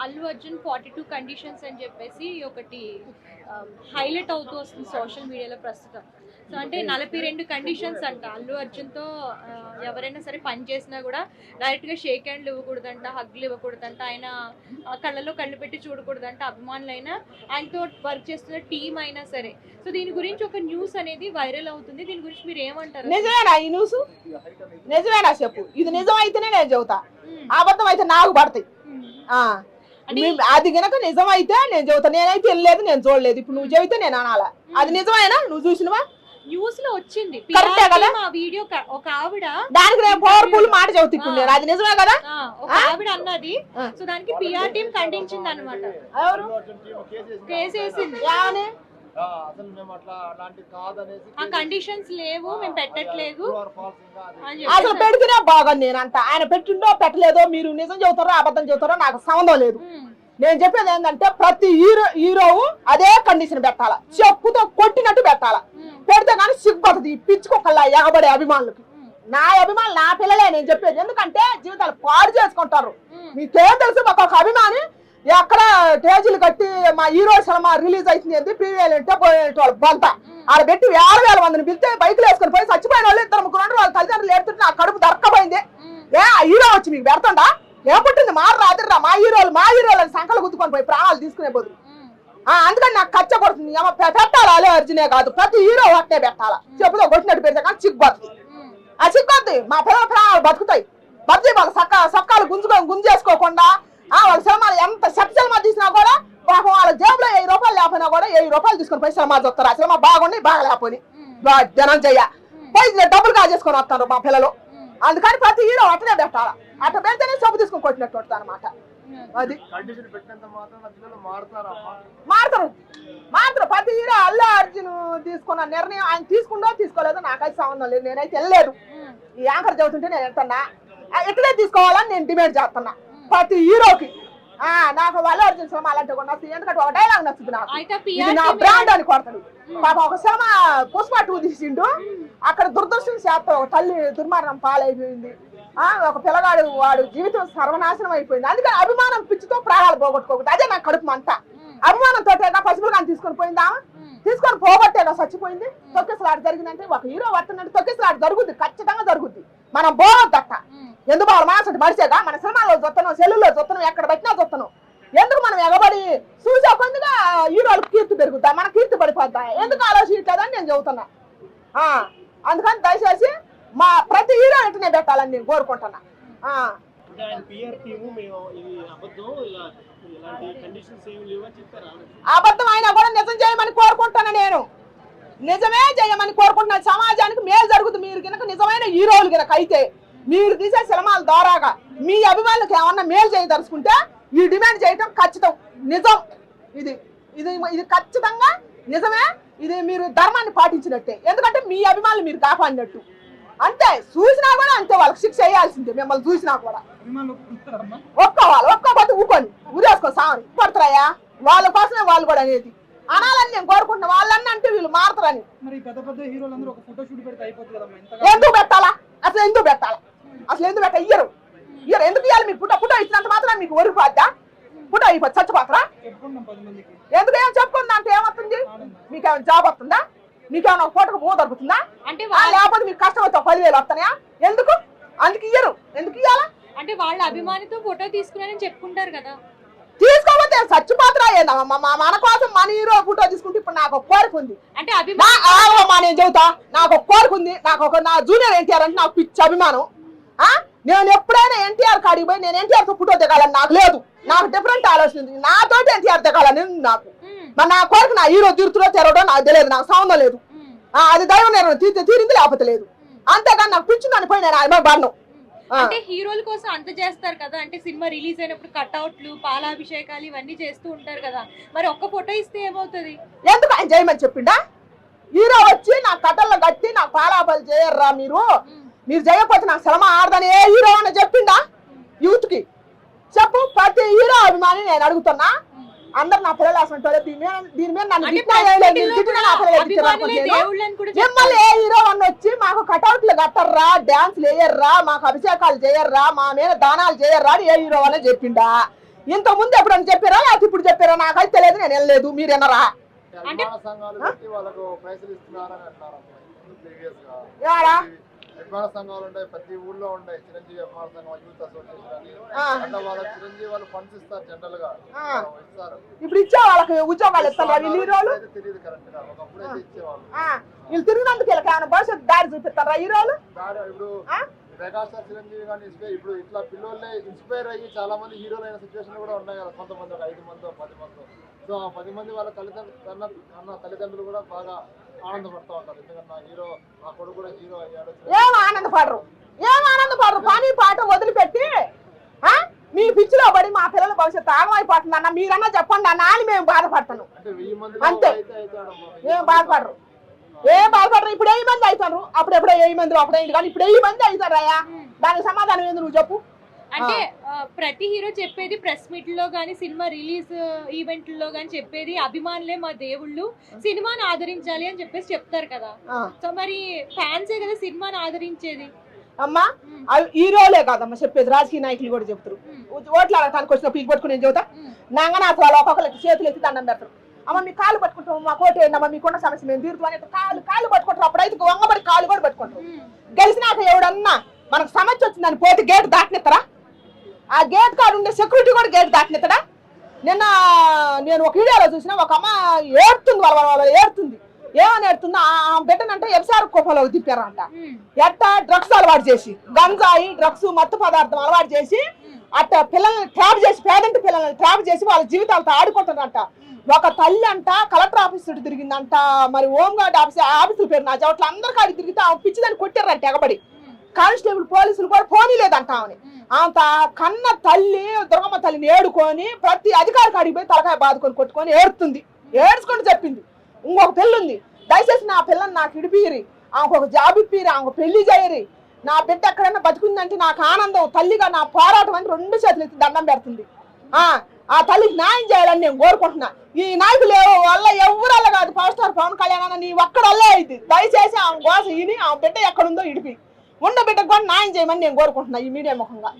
Allu Arjun 42 conditions అని చెప్పేసి ఒకటి హైలైట్ అవుతూ వస్తుంది సోషల్ మీడియాలో ప్రస్తుతం. సో అంటే 42 కండిషన్స్ అంట. అల్లు అర్జున్తో ఎవరైనా సరే పని చేసినా కూడా డైరెక్ట్గా షేక్ హ్యాండ్లు ఇవ్వకూడదంట, హగ్లు ఇవ్వకూడదంట, ఆయన కళ్ళలో కళ్ళు పెట్టి చూడకూడదంట, అభిమానులైనా ఆయనతో వర్క్ చేస్తున్న టీం అయినా సరే. సో దీని గురించి ఒక న్యూస్ అనేది వైరల్ అవుతుంది. దీని గురించి మీరు ఏమంటారు? నిజమేనా ఈ న్యూస్? నిజమేనా చెప్పు. ఇది నిజం అయితేనే నేను చెబుతా, అబద్ధం అయితే నాకు పడతాయి. అది గనక నిజం అయితే నేను చెబుతా. నేనైతే వెళ్ళలేదు, నేను చూడలేదు. ఇప్పుడు నువ్వు చెబితే నేను అనాలా? అది నిజమేనా? నువ్వు చూసినవా? న్యూస్ లో వచ్చింది వీడియో. ఒక ఆవిడ దానికి నేను పవర్ఫుల్ మాట చెబుతా ఇప్పుడు నేను. అది నిజమే కదా? ఒక ఆవిడ అన్నది. సో దానికి పిఆర్ టీం ఖండించింది అనమాట. కేసు వేసింది. ఆ కండిషన్స్ లేవు, మేము పెట్టట్లేదు. అసలు పెడితేనే బాగుంది. నేనంట ఆయన పెట్టిండో పెట్టలేదో, మీరు నిజం చెబుతారో అబద్ధం చెబుతారో నాకు సంబంధం లేదు. నేను చెప్పేది ఏంటంటే ప్రతి హీరో అదే కండిషన్ పెట్టాలా, చెప్పుతో కొట్టినట్టు పెట్టాలా. పెడితే కానీ సిగ్గుతుంది పిచ్చుకోకల్లా ఎగబడే అభిమానులకి. నా అభిమానులు నా పిల్లలే నేను చెప్పేది. ఎందుకంటే జీవితాలు పాడు చేసుకుంటారు. మీకేం తెలుసు? మాకు ఒక అభిమాని ఎక్కడ టేజీలు కట్టి మా హీరో సినిమా రిలీజ్ అవుతుంది ప్రీమియర్ అంటే పోయేటోళ్ళు బంత ఆడ పెట్టి 6,000 మందిని పిలిస్తే బైకులు వేసుకొని పోయి చచ్చిపోయిన వాళ్ళు 2-3 వాళ్ళ తల్లిదండ్రులు ఏడుతుంటే నా కడుపు దొరకపోయింది. హీరో వచ్చి మీకు పెడతాడా? ఏం పుట్టింది మారరా అదిర్రా మా హీరోలు అని సంకలు గుద్దుకొని పోయి ప్రాణాలు తీసుకునే బదులు. అందుకని నాకు కచ్చ కొడుతుంది. పెట్టాలా అల్లు అర్జునే కాదు, ప్రతి హీరో ఒకటే పెట్టాలా. చెప్పుతో కొట్టినట్టు పెడితే కానీ సిగ్గుతుంది. ఆ సిగ్గుద్ది. మా పిల్లల ప్రాణాలు బతుకుతాయి. బతుకు వాళ్ళ సొక్కాలు గుంజేసుకోకుండా వాళ్ళ సినిమాలు ఎంత సినిమా తీసినా కూడా పాపం వాళ్ళ జేబులో 1000 రూపాయలు లేకపోయినా కూడా 1000 రూపాయలు తీసుకొని పోయి సినిమా చూస్తారు. ఆ సినిమా బాగుండి బాగా లేకపోయి జనం చెయ్య పోయి డబ్బులు కాజేసుకొని వస్తారు మా పిల్లలు. అందుకని ప్రతి హీరో అట్లనే పెట్టాలా. అట్లా పెడితేనే సబ్బు తీసుకొని కొట్టినట్టు వస్తుంది అనమాట. అది మాత్రం ప్రతి హీరో అల్లు అర్జున్ తీసుకున్న నిర్ణయం ఆయన తీసుకుందో తీసుకోలేదో నాకైతే సంబంధం లేదు. నేనైతే వెళ్ళలేదు. ఈ యాంకర్ చెబుతుంటే నేను వెళ్తున్నా. ఎక్కడే తీసుకోవాలని నేను డిమాండ్ చేస్తున్నా ప్రతి హీరోకి. నాకు అల్లు అర్జున్ సినిమా అలాంటి కూడా నచ్చింది. ఎందుకంటే ఒక డైలాగ్ నచ్చుతుంది నాకు, ఇది నా బ్రాండ్ అని కొడతాడు. పాప ఒక సినిమా పుష్ప 2 తీసిండు. అక్కడ దురదృష్టం శాతం ఒక తల్లి దుర్మరణం పాలైపోయింది. ఒక పిల్లగాడు వాడు జీవితం సర్వనాశనం అయిపోయింది. అందుకని అభిమానం పిచ్చితో ప్రాణాలు పోగొట్టుకోకూడదు. అదే నాకు కడుపు అంతా. అభిమానంతో పసిపిల్ల కానీ తీసుకొని పోయిందా, తీసుకొని పోగొట్టేగా చచ్చిపోయింది. తొక్కిసలాట జరిగిందంటే ఒక హీరో పడుతున్నట్టు తొక్కిసలాట జరుగుద్ది, ఖచ్చితంగా జరుగుద్ది. మనం పోవద్దట. ఎందుకు వాళ్ళ మనసు మడిచేగా మన సినిమాలో చూస్తున్నాం, సెల్లులో చూస్తున్నాం, ఎక్కడ పెట్టినా చూస్తున్నాం. ఎందుకు మనం ఎగబడి చూసే కొందిగా హీరోలకు కీర్తి పెరుగుతా, మన కీర్తి పడిపోద్దా? ఎందుకు ఆలోచించలేదని నేను చెబుతున్నా. అందుకని దయచేసి మా ప్రతి హీరో ఇంటనే పెట్టాలని నేను కోరుకుంటున్నా. అబద్ధం అయినా కూడా నిజం చేయమని కోరుకుంటున్నా. నేను నిజమే చేయమని కోరుకుంటున్నా. సమాజానికి మేలు జరుగుతుంది. మీరు కనుక నిజమైన హీరోలు కనుక అయితే మీరు తీసే సినిమాల ద్వారాగా మీ అభిమానులకు ఏమన్నా మేలు చేయదలుచుకుంటే ఈ డిమాండ్ చేయటం ఖచ్చితం నిజం. ఇది ఇది ఇది ఖచ్చితంగా నిజమే. ఇది మీరు ధర్మాన్ని పాటించినట్టే. ఎందుకంటే మీ అభిమానులు మీరు కాపాడినట్టు. అంతే. చూసినా కూడా అంతే, వాళ్ళకి శిక్ష వేయాల్సిందే. మిమ్మల్ని చూసినా కూడా ఒక్కోపోతే ఊకొని ఊరేసుకో సామని పడతాయా. వాళ్ళ కోసమే వాళ్ళు కూడా అనేది అనాలని నేను కోరుకుంటున్నా. వాళ్ళన్నీ అంటే వీళ్ళు మారుతారని. ఎందుకు పెట్టాలా? అసలు ఎందుకు పెట్టాలా? ఇయ్యరు ఎందుకు ఇవ్వాలి? మీకు ఫోటో ఇచ్చినంత మాత్రం మీకు ఒరిగిపోద్దా? ఫోటో అయిపోద్ది చచ్చిపోతారా? ఎందుకు ఏం చెప్పుకుందా అంటే ఏమవుతుంది? మీకేమైనా జాబ్ వస్తుందా? మీకేమైనా ఒక ఫోటోకు పో దొరుకుతుందా? అంటే లేకపోతే మీకు కష్టం వచ్చా 10,000 వస్తాయా? ఎందుకు? అందుకు ఇయ్యరు. ఎందుకు ఇవ్వాలా? అంటే వాళ్ళ అభిమానితో ఫోటో తీసుకున్నారని చెప్పుకుంటారు కదా. తీసుకోకపోతే చచ్చిపోతారా? మన కోసం మన హీరో ఫోటో తీసుకుంటే ఇప్పుడు నాకు ఒక కోరిక ఉంది. అంటే నేను చెబుతా, నాకు ఒక కోరిక ఉంది. నా జూనియర్ ఎన్టీఆర్ అంటే నాకు పిచ్చి అభిమానం. నేను ఎప్పుడైనా ఎన్టీఆర్ కాడికి పోయి నేను ఎన్టీఆర్ తో ఫోటో దిగాలని నాకు లేదు. నాకు డిఫరెంట్ ఆలోచన ఉంది. నాతోటి ఎన్టీఆర్ దిగాలని నాకు. మరి నా కోరిక నా హీరో తీరుతులో తెరవడం నాకు తెలియదు. నాకు సంబంధం లేదు. అది దైవం నేను తీరింది లేకపోతే లేదు. అంతేగాని నాకు పిచ్చిందని పోయి నేను ఆయన బాను. అంటే హీరోల కోసం అంత చేస్తారు కదా. అంటే సినిమా రిలీజ్ అయినప్పుడు కట్అవుట్లు, పాలాభిషేకాలు ఇవన్నీ చేస్తూ ఉంటారు కదా. మరి ఒక్క ఫోటో ఇస్తే ఏమవుతుంది? ఎందుకు ఆయన చేయమని చెప్పిండా? హీరో వచ్చి నా కట్టల్లో కట్టి నాకు పాలాపాలు చేయర్రా మీరు చేయకపోతే నాకు సినిమా ఆడదని ఏ హీరో అని చెప్పిండా? యూత్ కి చెప్పు. ప్రతి హీరో అభిమాని నేను అడుగుతున్నా. అందరు నా పిల్లలు అసలు దీని మీద నన్ను మిమ్మల్ని ఏ హీరో అని వచ్చి మాకు కటౌట్లు కట్టర్రా, డాన్స్లు వేయర్రా, మాకు అభిషేకాలు చేయర్రా, మా మీద దానాలు చేయర్రా అని ఏ హీరో అనే చెప్పిండా? ఇంత ముందు ఎప్పుడన్నా చెప్పారా లేకపోతే ఇప్పుడు చెప్పారా నాకైతే తెలియదు, నేను వెళ్ళలేదు, మీరు వినరా? అభిమాన సంఘాలు పెట్టి వాళ్ళకు పైసలు ఇస్తున్నారని అంటున్నారు ప్రీవియస్ గా. ఏడా? అభిమాన సంఘాలు ఉంటాయి, ప్రతి ఊళ్ళో ఉంటాయి, చిరంజీవి అభిమాన సంఘం, యూత్ అసోసియేషన్ అని. అంటే వాళ్ళకి చిరంజీవి వాళ్ళు ఫండ్స్ ఇస్తారు, జనరల్ గా ఇస్తారు. ఇప్పుడు ఇచ్చే వాళ్ళకి ఉద్యోగాలు ఇస్తారా వీళ్ళు హీరోలు? తెలియదు కరెక్ట్ గా, ఒకప్పుడైతే ఇచ్చేవాళ్ళు. వీళ్ళు తిరిగినందుకు వీళ్ళకి ఏమైనా భవిష్యత్తు దారి చూపిస్తారా హీరోలు? ఇప్పుడు మెగాస్టార్ చిరంజీవి కానీ ఇప్పుడు ఇట్లా పిల్లలే ఇన్స్పైర్ అయ్యి చాలా మంది హీరోలు అయిన సిచ్యువేషన్ కూడా ఉన్నాయి కదా, కొంతమంది ఒక 5 మంది 10 మంది. సో ఆ 10 మంది వాళ్ళ తల్లిదండ్రులు కూడా బాగా ఆనందపడుతూ ఉంటారు, ఎందుకంటే నా హీరో, నా కొడుకు కూడా హీరో అయ్యాడు. ఏం ఆనందపడరు పని పాట వదిలిపెట్టి మీ పిచ్చిలో పడి మా పిల్లల భవిష్యత్తు ఆగమైపోతుంది అన్న, మీరన్నా చెప్పండి అన్న అని మేము బాధపడతాను. అంటే 1000 మంది అంతే. ఏం బాధపడరు. ఇప్పుడు 1000 మంది అవుతారు, అప్పుడెప్పుడో 1000 మంది అప్పుడైంది కానీ ఇప్పుడు 1000 మంది అవుతారయ్యా. దానికి సమాధానం ఏంది నువ్వు చెప్పు? అంటే ప్రతి హీరో చెప్పేది ప్రెస్ మీట్ లో గానీ, సినిమా రిలీజ్ ఈవెంట్ లో గానీ చెప్పేది అభిమానులే మా దేవుళ్ళు, సినిమాని ఆదరించాలి అని చెప్పేసి చెప్తారు కదా. సో మరి ఫ్యాన్సే కదా సినిమాని ఆదరించేది. అమ్మా అవి హీరోలే కాదమ్మా చెప్పేది, రాజకీయ నాయకులు కూడా చెప్తారు. ఓట్లు అడగటానికి వచ్చిన పీకి పట్టుకుని నేను చెబుతా, నంగనాథ వాళ్ళు ఒక్కొక్కరికి చేతులు ఎత్తి దండం పెడతారు. అమ్మ మీ కాళ్ళు పట్టుకుంటాం, మా కోట ఏంటమ్మా మీకున్న సమస్య మేము తీరుతామని కాళ్ళు పట్టుకుంటారు. అప్పుడైతే వంగబడి కాళ్ళు కూడా పట్టుకుంటారు. గెలిచినాక ఎవడన్నా మనకు సమస్య వచ్చిందని పోతే గేట్ దాటినిస్తారా? ఆ గేట్ కాడ ఉండే సెక్యూరిటీ కూడా గేట్ దాటినిస్తాడా? నిన్న నేను ఒక వీడియోలో చూసిన ఒక అమ్మ ఏడుతుంది, వాళ్ళ ఏడుతుంది. ఏమని ఏడుతుందో ఆ బిడ్డనంటే ఎఫ్సార్ కుప్పలోకి తిప్పారంట. ఎట్టా డ్రగ్స్ అలవాటు చేసి, గంజాయి డ్రగ్స్ మత్తు పదార్థం అలవాటు చేసి అట్ట పిల్లల్ని ట్రాప్ చేసి, పేదంటి పిల్లల్ని ట్రాప్ చేసి వాళ్ళ జీవితాలతో ఆడుకుంటారంట. ఒక తల్లి అంట కలెక్టర్ ఆఫీస్ చుట్టూ తిరిగిందంట, మరి హోంగార్డ్ ఆఫీసుల పేరు నా చోట్ల అందరికీ ఆడి తిరిగితే ఆమె పిచ్చిదాన్ని కొట్టారంట ఎగబడి. కానిస్టేబుల్ పోలీసులు కూడా పోనీలేదంట ఆమెని. అంత కన్న తల్లి దుర్గమ్మ తల్లిని ఏడుకొని ప్రతి అధికారి కాడికి పోయి తలకాయ బాదుకొని కొట్టుకొని ఏడుతుంది. ఏడ్చుకొని చెప్పింది ఇంకొక పిల్ల ఉంది, దయచేసి నా పిల్లని నాకు ఇడిపిరి, ఆమెకు ఒక జాబ్ ఇప్పిరి, ఆమెకు పెళ్లి చేయరి, నా బిడ్డ ఎక్కడైనా బతుకుందంటే నాకు ఆనందం, తల్లిగా నా పోరాటం అని 2 చేతులు ఎత్తి దండం పెడుతుంది. ఆ తల్లికి న్యాయం చేయాలని నేను కోరుకుంటున్నా. ఈ నాయకులు వల్ల ఎవరల్ల కాదు, పవర్ స్టార్ పవన్ కళ్యాణ్ అన్న నీ ఒక్కడల్లే అయింది. దయచేసి ఆమె కోసం ఇని ఆమె బిడ్డ ఎక్కడుందో ఇడిపి ఉన్న బిడ్డకు కూడా న్యాయం చేయమని నేను కోరుకుంటున్నా ఈ మీడియా ముఖంగా.